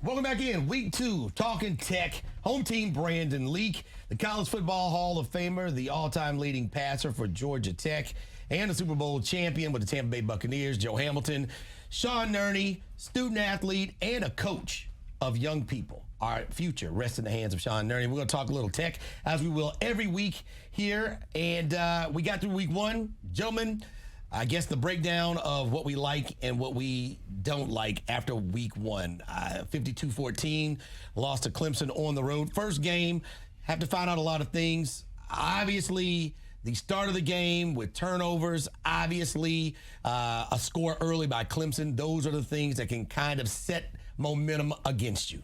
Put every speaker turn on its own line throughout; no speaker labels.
Welcome back in. Week 2, Talkin Tech. Home team Brandon Leak, the College Football Hall of Famer, the all-time leading passer for Georgia Tech, and the Super Bowl champion with the Tampa Bay Buccaneers, Joe Hamilton. Sean Nerny, student athlete and a coach of young people. Our future rests in the hands of Sean Nerny. We're going to talk a little tech, as we will every week here. And we got through week 1. Gentlemen, I guess the breakdown of what we like and what we don't like after week 1. 52-14, lost to Clemson on the road. First game, have to find out a lot of things. Obviously, the start of the game with turnovers, obviously a score early by Clemson. Those are the things that can kind of set momentum against you.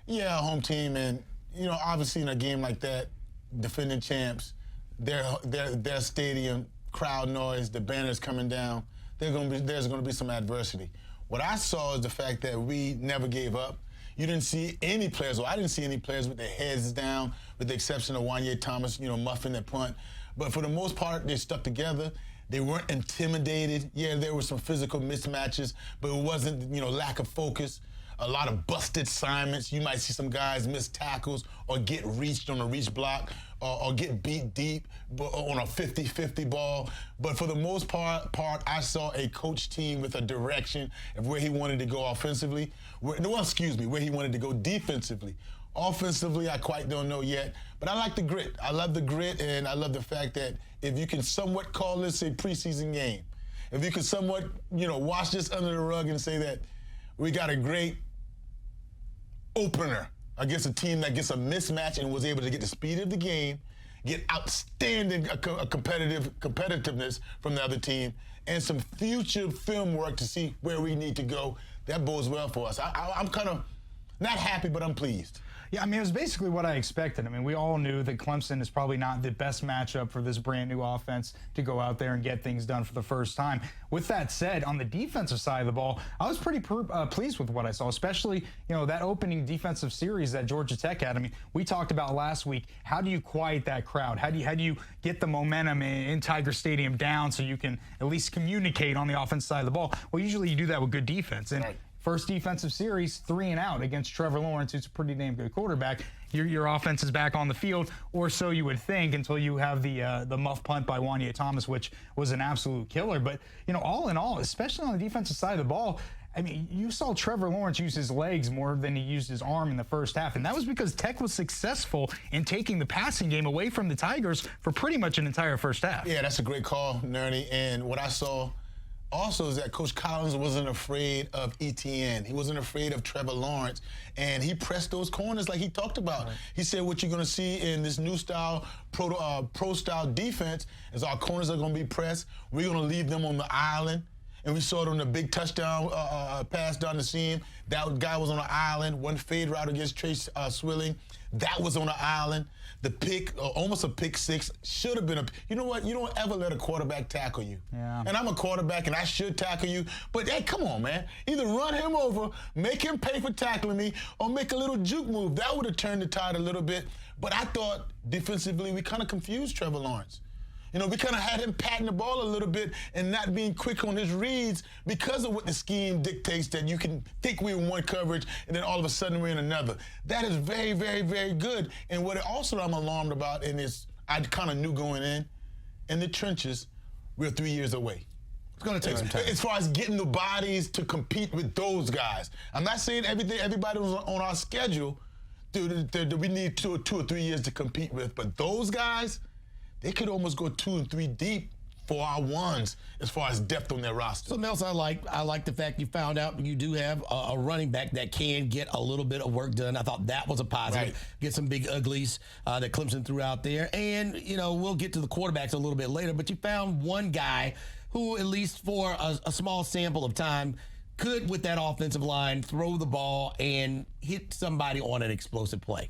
Yeah, home team, and obviously in a game like that, defending champs, their stadium, crowd noise, the banners coming down, there's going to be some adversity. What I saw is the fact that we never gave up. You didn't see any players, or I didn't see any players with their heads down, with the exception of Wanye Thomas, muffing that punt. But for the most part, they stuck together. They weren't intimidated. Yeah, there were some physical mismatches, but it wasn't, lack of focus. A lot of busted assignments. You might see some guys miss tackles or get reached on a reach block or get beat deep on a 50-50 ball. But for the most part, I saw a coach team with a direction of where he wanted to go offensively. Where he wanted to go defensively. Offensively, I quite don't know yet, but I like the grit. I love the grit, and I love the fact that if you can somewhat call this a preseason game, if you can somewhat, wash this under the rug and say that we got a great opener against a team that gets a mismatch and was able to get the speed of the game, get outstanding competitiveness from the other team, and some future film work to see where we need to go. That bodes well for us. I'm kind of not happy, but I'm pleased.
Yeah, it was basically what I expected. We all knew that Clemson is probably not the best matchup for this brand new offense to go out there and get things done for the first time. With that said, on the defensive side of the ball, I was pretty pleased with what I saw, especially, that opening defensive series that Georgia Tech had. We talked about last week, how do you quiet that crowd? How do you get the momentum in Tiger Stadium down so you can at least communicate on the offensive side of the ball? Well, usually you do that with good defense. And
right.
First defensive series, 3 and out against Trevor Lawrence, who's a pretty damn good quarterback. Your offense is back on the field, or so you would think, until you have the muff punt by Wanye Thomas, which was an absolute killer. But, all in all, especially on the defensive side of the ball, you saw Trevor Lawrence use his legs more than he used his arm in the first half. And that was because Tech was successful in taking the passing game away from the Tigers for pretty much an entire first half.
Yeah, that's a great call, Nerny. And what I saw also is that Coach Collins wasn't afraid of ETN. He wasn't afraid of Trevor Lawrence. And he pressed those corners like he talked about. Right. He said what you're going to see in this new style, pro-style defense is our corners are going to be pressed. We're going to leave them on the island. And we saw it on the big touchdown pass down the seam. That guy was on the island. One fade route against Trace Swilling. That was on the island. The pick, almost a pick six, should have been a. You know what? You don't ever let a quarterback tackle you.
Yeah.
And I'm a quarterback, and I should tackle you. But hey, come on, man. Either run him over, make him pay for tackling me, or make a little juke move. That would have turned the tide a little bit. But I thought defensively we kind of confused Trevor Lawrence. We kind of had him patting the ball a little bit and not being quick on his reads because of what the scheme dictates, that you can think we're in one coverage and then all of a sudden we're in another. That is very, very, very good. And what also I'm alarmed about, and I kind of knew going in the trenches, we're 3 years away.
It's going to take some time.
As far as getting the bodies to compete with those guys. I'm not saying everybody was on our schedule that we need 2 or 3 years to compete with, but those guys, they could almost go 2 and 3 deep for our ones as far as depth on their roster.
Something else I like the fact you found out you do have a running back that can get a little bit of work done. I thought that was a positive.
Right.
Get some big uglies that Clemson threw out there. And, we'll get to the quarterbacks a little bit later, but you found one guy who, at least for a small sample of time, could, with that offensive line, throw the ball and hit somebody on an explosive play.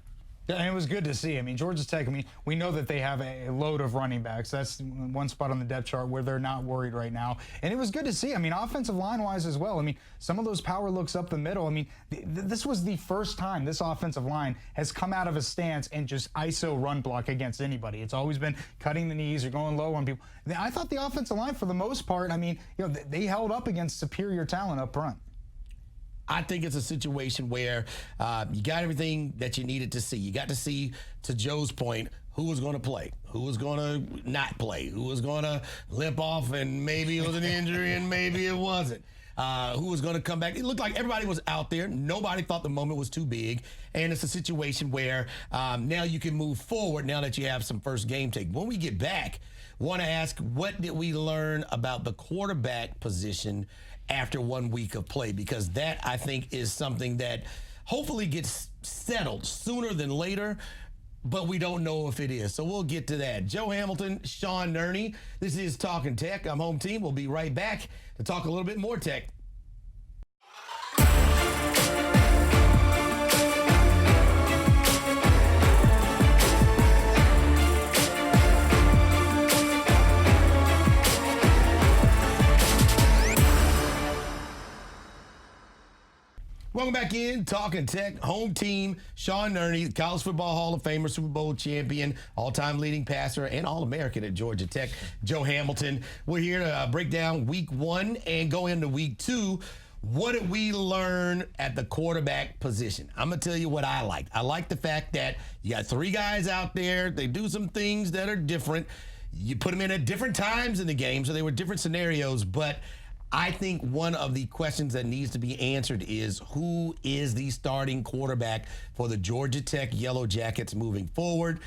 Yeah, and it was good to see. Georgia Tech, we know that they have a load of running backs. That's one spot on the depth chart where they're not worried right now. And it was good to see. Offensive line-wise as well. Some of those power looks up the middle. This was the first time this offensive line has come out of a stance and just ISO run block against anybody. It's always been cutting the knees or going low on people. I thought the offensive line, for the most part, they held up against superior talent up front.
I think it's a situation where you got everything that you needed to see. You got to see, to Joe's point, who was going to play, who was going to not play, who was going to limp off, and maybe it was an injury and maybe it wasn't. Who was going to come back. It looked like everybody was out there. Nobody thought the moment was too big. And it's a situation where now you can move forward now that you have some first game tape. When we get back, want to ask, what did we learn about the quarterback position after 1 week of play? Because that, I think, is something that hopefully gets settled sooner than later, but we don't know if it is. So we'll get to that. Joe Hamilton, Sean Nerny. This is Talkin' Tech. I'm Home Team. We'll be right back to talk a little bit more tech. Welcome back in, Talkin' Tech, Home Team, Sean Nerny, College Football Hall of Famer, Super Bowl champion, all-time leading passer, and All-American at Georgia Tech, Joe Hamilton. We're here to break down week 1 and go into week 2. What did we learn at the quarterback position? I'm going to tell you what I liked. I like the fact that you got 3 guys out there. They do some things that are different. You put them in at different times in the game, so they were different scenarios, but I think one of the questions that needs to be answered is, who is the starting quarterback for the Georgia Tech Yellow Jackets moving forward?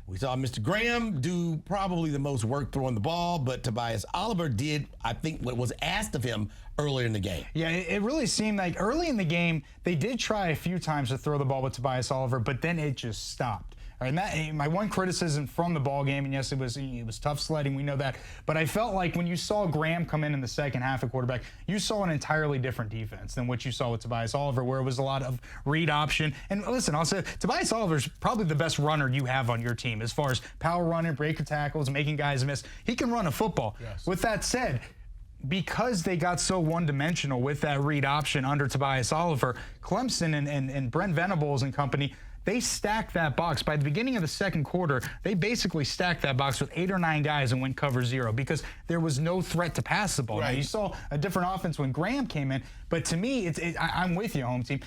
We saw Mr. Graham do probably the most work throwing the ball, but Tobias Oliver did, I think, what was asked of him earlier in the game.
Yeah, it really seemed like early in the game, they did try a few times to throw the ball with Tobias Oliver, but then it just stopped. And that, my one criticism from the ball game, and yes, it was tough sledding, we know that, but I felt like when you saw Graham come in the second half at quarterback, you saw an entirely different defense than what you saw with Tobias Oliver, where it was a lot of read option. And listen, I'll say Tobias Oliver's probably the best runner you have on your team as far as power running, breaking tackles, making guys miss. He can run a football.
Yes.
With that said, because they got so one-dimensional with that read option under Tobias Oliver, Clemson and Brent Venables and company, they stacked that box. By the beginning of the second quarter, they basically stacked that box with 8 or 9 guys and went cover 0 because there was no threat to pass the ball.
Right.
Now, you saw a different offense when Graham came in, but to me, I'm with you, Home Team.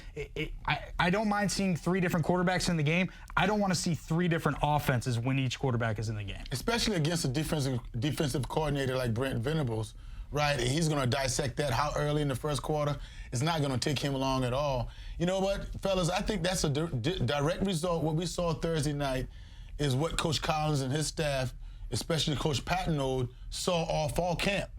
I don't mind seeing 3 different quarterbacks in the game. I don't want to see 3 different offenses when each quarterback is in the game.
Especially against a defensive coordinator like Brent Venables, right? And he's going to dissect that how early in the first quarter. It's not going to take him long at all. You know what, fellas? I think that's a direct result. What we saw Thursday night is what Coach Collins and his staff, especially Coach Patton, saw all fall camp.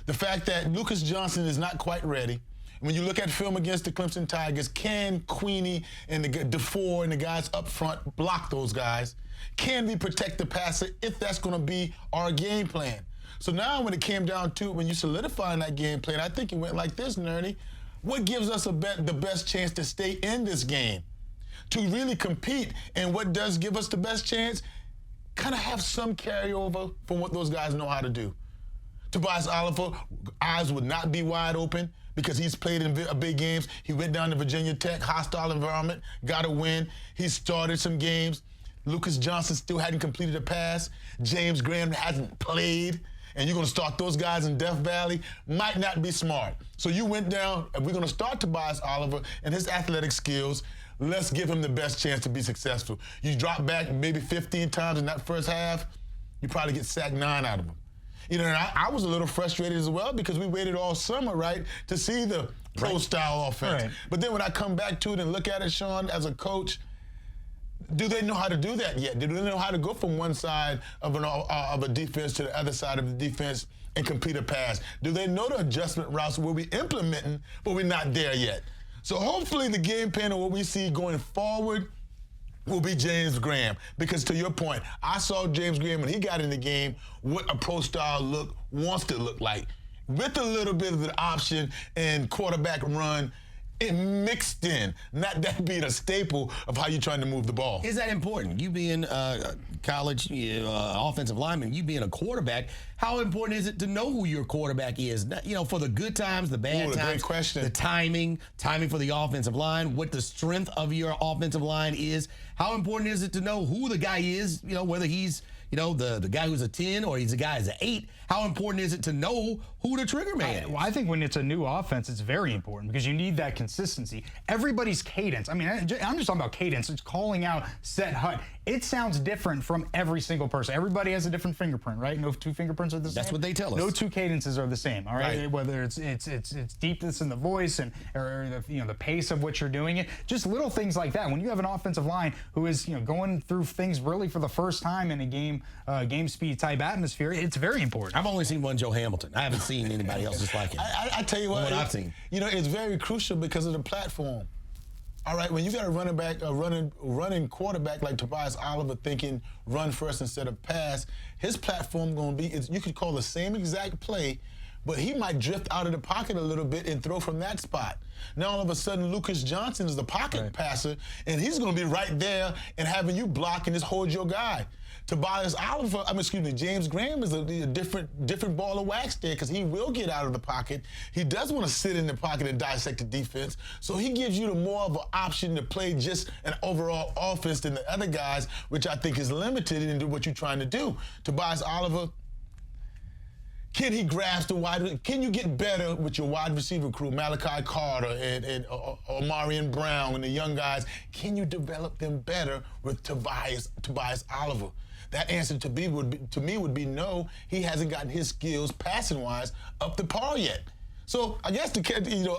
The fact that Lucas Johnson is not quite ready. When you look at film against the Clemson Tigers, can Queenie and the DeFore and the guys up front block those guys? Can we protect the passer if that's going to be our game plan? So now when it came down to it, when you solidify that game plan, I think it went like this, Nerny. What gives us the best chance to stay in this game, to really compete? And what does give us the best chance? Kind of have some carryover from what those guys know how to do. Tobias Oliver, eyes would not be wide open because he's played in big games. He went down to Virginia Tech, hostile environment, got a win. He started some games. Lucas Johnson still hadn't completed a pass. James Graham hasn't played. And you're going to start those guys in Death Valley, might not be smart. So you went down, and we're going to start Tobias Oliver and his athletic skills. Let's give him the best chance to be successful. You drop back maybe 15 times in that first half, you probably get sacked 9 out of them. You know, and I was a little frustrated as well because we waited all summer, right, to see the pro-style offense. Right. But then when I come back to it and look at it, Sean, as a coach, do they know how to do that yet? Do they know how to go from one side of a defense to the other side of the defense and complete a pass? Do they know the adjustment routes where we're implementing, but we're not there yet? So hopefully the game plan of what we see going forward will be James Graham. Because to your point, I saw James Graham when he got in the game what a pro-style look wants to look like. With a little bit of the option and quarterback run, it mixed in, not that being a staple of how you're trying to move the ball.
Is that important? You being a college offensive lineman, you being a quarterback, how important is it to know who your quarterback is? You know, for the good times, the bad times,
great question.
The timing for the offensive line, what the strength of your offensive line is. How important is it to know who the guy is, you know, whether he's the guy who's a 10 or he's a guy who's an 8? How important is it to know who the trigger man is?
Well, I think when it's a new offense, it's very important because you need that consistency. Everybody's cadence. I mean, I'm just talking about cadence. It's calling out set hut. It sounds different from every single person. Everybody has a different fingerprint, right? No two fingerprints are the same.
That's what they tell us.
No two cadences are the same. All right. Whether it's deepness in the voice or the pace of which you're doing it. Just little things like that. When you have an offensive line who is going through things really for the first time in a game speed type atmosphere, it's very important.
I've only seen one Joe Hamilton. I haven't seen anybody else just like him.
I tell you what
I've seen.
It's very crucial because of the platform. All right, when you got a running quarterback like Tobias Oliver thinking run first instead of pass, his platform going to be, you could call the same exact play, but he might drift out of the pocket a little bit and throw from that spot. Now all of a sudden Lucas Johnson is the pocket passer, and he's going to be right there and having you block and just hold your guy. Tobias Oliver, James Graham is a different ball of wax there because he will get out of the pocket. He does want to sit in the pocket and dissect the defense, so he gives you the more of an option to play just an overall offense than the other guys, which I think is limited into what you're trying to do. Tobias Oliver, can he grasp the wide? Can you get better with your wide receiver crew, Malachi Carter and Omarion Brown and the young guys? Can you develop them better with Tobias Oliver? That answer to me would be no. He hasn't gotten his skills passing wise up to par yet. So I guess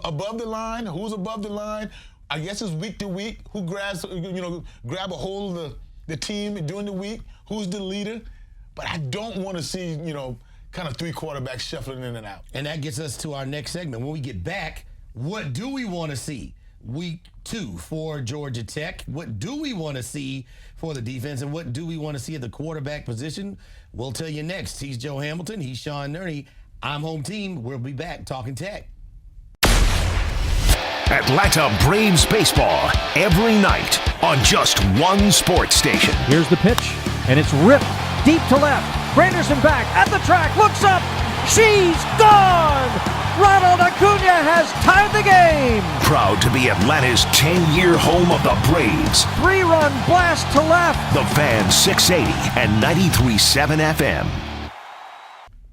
above the line, who's above the line? I guess it's week to week. Who grabs grab a hold of the team during the week? Who's the leader? But I don't want to see kind of three quarterbacks shuffling in and out.
And that gets us to our next segment. When we get back, what do we want to see? Week 2 for Georgia Tech. What do we want to see for the defense, and what do we want to see at the quarterback position? We'll tell you next. He's Joe Hamilton. He's Sean Nerny. I'm Home Team. We'll be back talking Tech.
Atlanta Braves baseball every night on just one sports station.
Here's the pitch, and it's ripped deep to left. Granderson back at the track, looks up. She's gone! Ronald Acuna has tied the game.
Proud to be Atlanta's 10-year home of the Braves.
3-run blast to left.
The Fan 680 and 93.7 FM.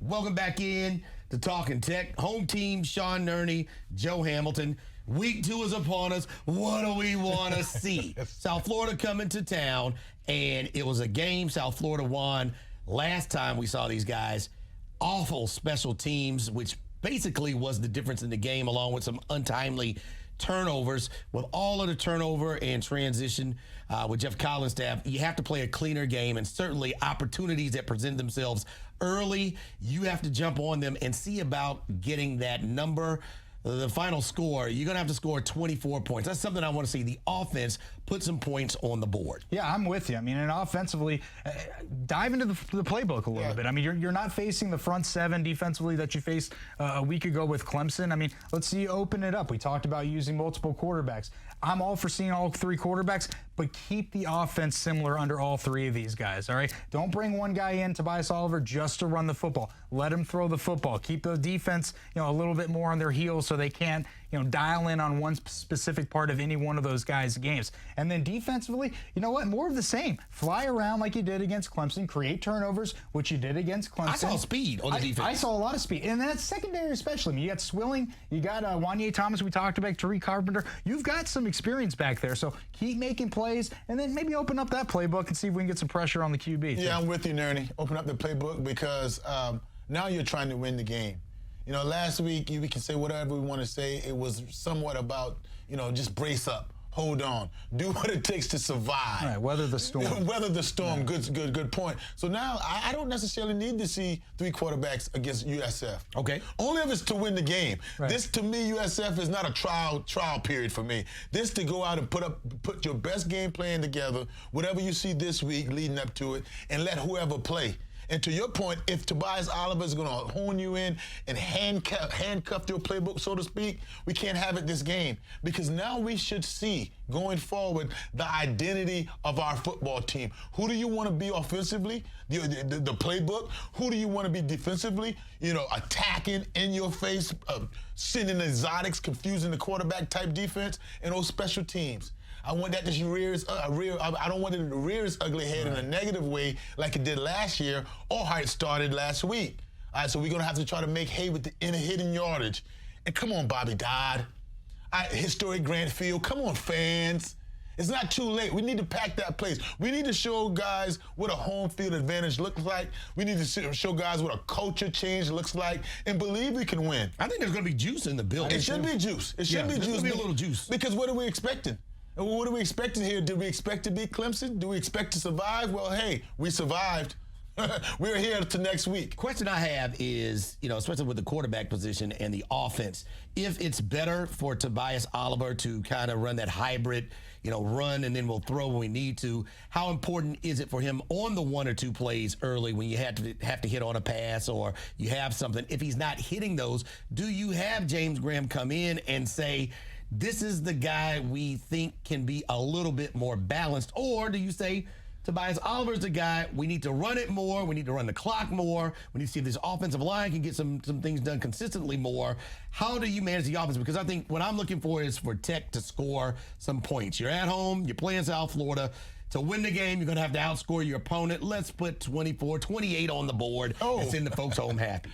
Welcome back in to Talkin' Tech. Home Team, Sean Nerny, Joe Hamilton. Week 2 is upon us. What do we want to see? South Florida coming to town, and it was a game South Florida won. Last time we saw these guys, awful special teams, which basically was the difference in the game, along with some untimely turnovers. With all of the turnover and transition with Jeff Collins' staff, you have to play a cleaner game, and certainly opportunities that present themselves early, you have to jump on them and see about getting that number. The final score, you're going to have to score 24 points. That's something I want to see. The offense put some points on the board.
Yeah, I'm with you. I mean, and offensively, dive into the playbook a little bit. I mean, you're not facing the front seven defensively that you faced a week ago with Clemson. I mean, let's see you open it up. We talked about using multiple quarterbacks. I'm all for seeing all 3 quarterbacks, but keep the offense similar under all 3 of these guys, all right? Don't bring one guy in, Tobias Oliver, just to run the football. Let him throw the football. Keep the defense, a little bit more on their heels so they can't, dial in on one specific part of any one of those guys' games. And then defensively, you know what? More of the same. Fly around like you did against Clemson. Create turnovers, which you did against Clemson.
I saw speed on the defense.
I saw a lot of speed. And that's secondary especially. I mean, you got Swilling. You got Wanye Thomas we talked about, Tariq Carpenter. You've got some experience back there. So keep making plays and then maybe open up that playbook and see if we can get some pressure on the QB.
Yeah, I'm with you, Nerny. Open up the playbook because now you're trying to win the game. Last week, we can say whatever we want to say. It was somewhat about, just brace up, hold on, do what it takes to survive.
All right, weather the storm.
Weather the storm, yeah. Good point. So now, I don't necessarily need to see 3 quarterbacks against USF.
Okay.
Only if it's to win the game. Right. This, to me, USF is not a trial period for me. This to go out and put your best game plan together, whatever you see this week leading up to it, and let whoever play. And to your point, if Tobias Oliver is going to hone you in and handcuff your playbook, so to speak, we can't have it this game. Because now we should see, going forward, the identity of our football team. Who do you want to be offensively? The playbook. Who do you want to be defensively? Attacking, in your face, sending exotics, confusing the quarterback type defense, and those special teams. I want that to I don't want it to rear its ugly head in a negative way like it did last year or how it started last week. All right, so we're going to have to try to make hay with the inner hidden yardage. And come on, Bobby Dodd. Historic Grant Field. Come on, fans. It's not too late. We need to pack that place. We need to show guys what a home field advantage looks like. We need to show guys what a culture change looks like and believe we can win.
I think there's going to be juice in the building.
It should be juice. It should be juice.
There's going to be a little juice.
Because what are we expecting? What are we expecting here? Did we expect to beat Clemson? Do we expect to survive? Well, hey, we survived. We're here to next week.
Question I have is, especially with the quarterback position and the offense, if it's better for Tobias Oliver to kind of run that hybrid, run and then we'll throw when we need to, how important is it for him on the 1 or 2 plays early when you have to hit on a pass or you have something? If he's not hitting those, do you have James Graham come in and say, this is the guy we think can be a little bit more balanced? Or do you say, Tobias Oliver's the guy, we need to run it more, we need to run the clock more, we need to see if this offensive line can get some things done consistently more? How do you manage the offense? Because I think what I'm looking for is for Tech to score some points. You're at home, you're playing South Florida. To win the game, you're going to have to outscore your opponent. Let's put 24, 28 on the board and send the folks home happy.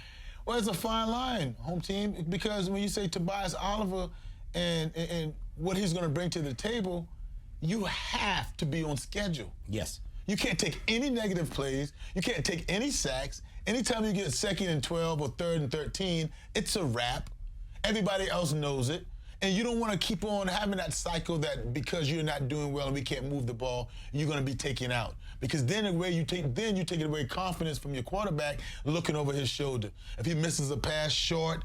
Well, it's a fine line, home team, because when you say Tobias Oliver and what he's going to bring to the table, you have to be on schedule.
Yes.
You can't take any negative plays. You can't take any sacks. Anytime you get 2nd and 12 or 3rd and 13, it's a wrap. Everybody else knows it. And you don't want to keep on having that cycle that because you're not doing well and we can't move the ball, you're going to be taken out. Because then you take it away confidence from your quarterback looking over his shoulder. If he misses a pass short,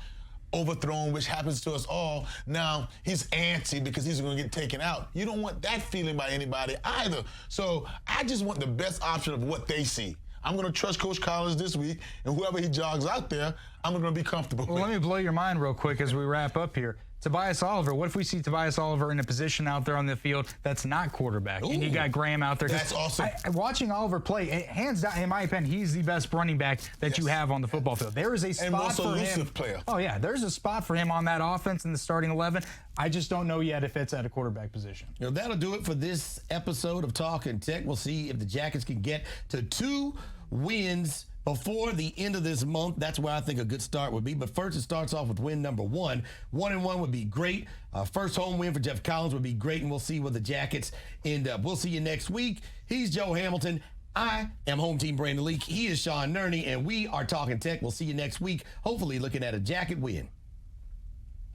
overthrown, which happens to us all, now he's antsy because he's going to get taken out. You don't want that feeling by anybody either. So I just want the best option of what they see. I'm going to trust Coach Collins this week, and whoever he jogs out there, I'm going to be comfortable with.
Well, let me blow your mind real quick as we wrap up here. Tobias Oliver, what if we see Tobias Oliver in a position out there on the field that's not quarterback?
Ooh,
and you got Graham out there.
That's awesome.
Watching Oliver play, hands down, in my opinion, he's the best running back that you have on the football field. There is a spot
and most
for him.
elusive player.
Oh, yeah, there's a spot for him on that offense in the starting 11. I just don't know yet if it's at a quarterback position.
That'll do it for this episode of Talkin' Tech. We'll see if the Jackets can get to 2 wins before the end of this month. That's where I think a good start would be. But first, it starts off with win number 1. 1-1 would be great. First home win for Jeff Collins would be great, and we'll see where the Jackets end up. We'll see you next week. He's Joe Hamilton. I am Home Team Brandon Leak. He is Sean Nerny, and we are Talkin' Tech. We'll see you next week, hopefully looking at a Jacket win.